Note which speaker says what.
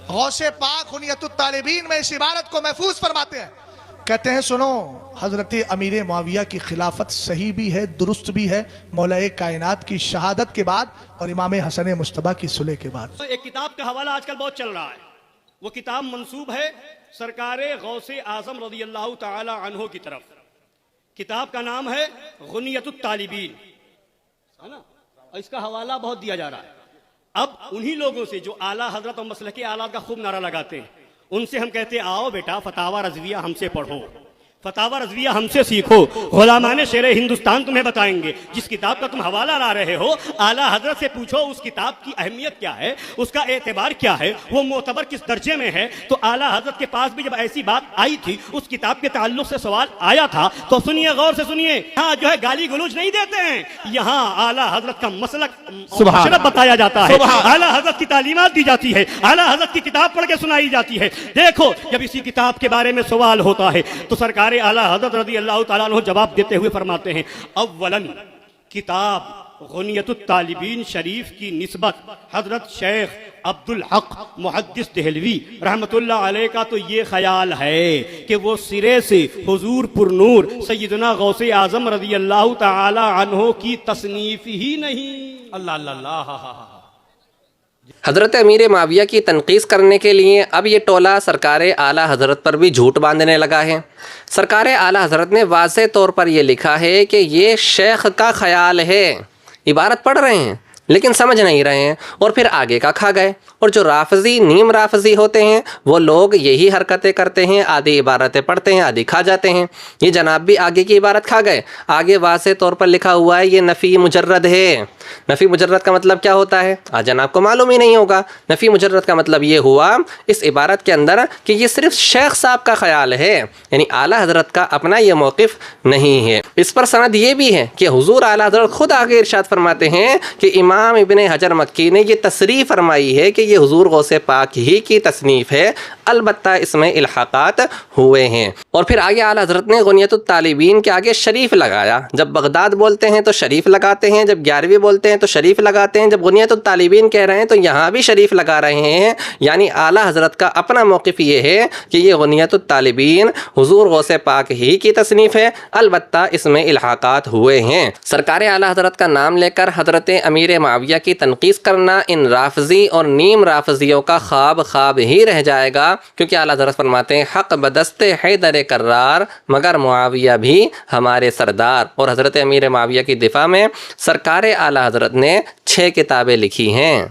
Speaker 1: غوث پاک غنیت الطالبین میں اس عبارت کو محفوظ فرماتے ہیں، کہتے ہیں سنو، حضرت امیر معاویہ کی خلافت صحیح بھی ہے، درست بھی ہے، مولا کائنات کی شہادت کے بعد اور امام حسن مجتبیٰ کی صلح کے بعد۔
Speaker 2: ایک کتاب کا حوالہ آج کل بہت چل رہا ہے، وہ کتاب منسوب ہے سرکار غوث اعظم رضی اللہ تعالی عنہ کی طرف۔ کتاب کا نام ہے غنیت الطالبین، ہے نا، اور اس کا حوالہ بہت دیا جا رہا ہے۔ اب انہی لوگوں سے جو اعلیٰ حضرت اور مسلک اعلیٰ کا خوب نعرہ لگاتے ہیں، ان سے ہم کہتے ہیں آؤ بیٹا فتاوی رضویہ ہم سے پڑھو، فتاوی رضویہ ہم سے سیکھو، غلامان شیر ہندوستان تمہیں بتائیں گے۔ جس کتاب کا تم حوالہ لا رہے ہو، اعلیٰ حضرت سے پوچھو اس کتاب کی اہمیت کیا ہے، اس کا اعتبار کیا ہے، وہ معتبر کس درجے میں ہے۔ تو اعلیٰ حضرت کے پاس بھی جب ایسی بات آئی تھی، اس کتاب کے تعلق سے سوال آیا تھا، تو سنیے، غور سے سنیے، یہاں جو ہے گالی گلوچ نہیں دیتے ہیں، یہاں اعلیٰ حضرت کا مسلک شرف بتایا جاتا ہے، اعلیٰ حضرت کی تعلیمات دی جاتی ہے، اعلیٰ حضرت کی کتاب پڑھ کے سنائی جاتی ہے۔ دیکھو، جب اسی کتاب کے بارے میں سوال ہوتا ہے تو سرکار اعلیٰ حضرت رضی اللہ تعالیٰ عنہ جواب دیتے ہوئے فرماتے ہیں، اولاً کتاب غنیت الطالبین شریف کی نسبت حضرت شیخ عبدالحق محدث دہلوی رحمت اللہ علیہ کا تو یہ خیال ہے کہ وہ سرے سے حضور پر نور سیدنا غوث اعظم رضی اللہ تعالی عنہ کی تصنیف ہی نہیں۔ اللہ اللہ اللہ۔
Speaker 3: حضرت امیر معاویہ کی تنقیص کرنے کے لیے اب یہ ٹولہ سرکار اعلیٰ حضرت پر بھی جھوٹ باندھنے لگا ہے۔ سرکار اعلیٰ حضرت نے واضح طور پر یہ لکھا ہے کہ یہ شیخ کا خیال ہے، عبارت پڑھ رہے ہیں لیکن سمجھ نہیں رہے ہیں، اور پھر آگے کا کھا گئے۔ اور جو رافضی نیم رافضی ہوتے ہیں وہ لوگ یہی حرکتیں کرتے ہیں، آدھی عبارتیں پڑھتے ہیں، آدھی کھا جاتے ہیں۔ یہ جناب بھی آگے کی عبارت کھا گئے، آگے واضح طور پر لکھا ہوا ہے یہ نفی مجرد ہے۔ نفی مجرد کا مطلب کیا ہوتا ہے آج جناب کو معلوم ہی نہیں ہوگا۔ نفی مجرد کا مطلب یہ ہوا اس عبارت کے اندر کہ یہ صرف شیخ صاحب کا خیال ہے، یعنی اعلیٰ حضرت کا اپنا یہ موقف نہیں ہے۔ اس پر سند یہ بھی ہے کہ حضور اعلیٰ حضرت خود آگے ارشاد فرماتے ہیں کہ امام ابن حجر مکی نے یہ تصریح فرمائی ہے کہ یہ حضور غوث پاک ہی کی تصنیف ہے، البتہ اس میں الحاقات ہوئے ہیں۔ اور پھر آگے اعلیٰ حضرت نے غنیت الطالبین کے آگے شریف لگایا۔ جب بغداد بولتے ہیں تو شریف لگاتے ہیں، جب گیارہویں بولتے ہیں تو شریف لگاتے ہیں، جب غنیت الطالبین کہہ رہے ہیں تو یہاں بھی شریف لگا رہے ہیں۔ یعنی اعلیٰ حضرت کا اپنا موقف یہ ہے کہ یہ غنیت الطالبین حضور غوث پاک ہی کی تصنیف ہے، البتہ اس میں الحاقات ہوئے ہیں۔ سرکار اعلیٰ حضرت کا نام لے کر حضرت امیر معاویہ کی تنقیص کرنا ان رافضی اور نیم رافضیوں کا خواب ہی رہ جائے گا، کیونکہ اعلیٰ حضرت فرماتے ہیں حق بدست حیدر کرار مگر معاویہ بھی ہمارے سردار۔ اور حضرت امیر معاویہ کی دفاع میں سرکار اعلیٰ حضرت نے 6 کتابیں لکھی ہیں۔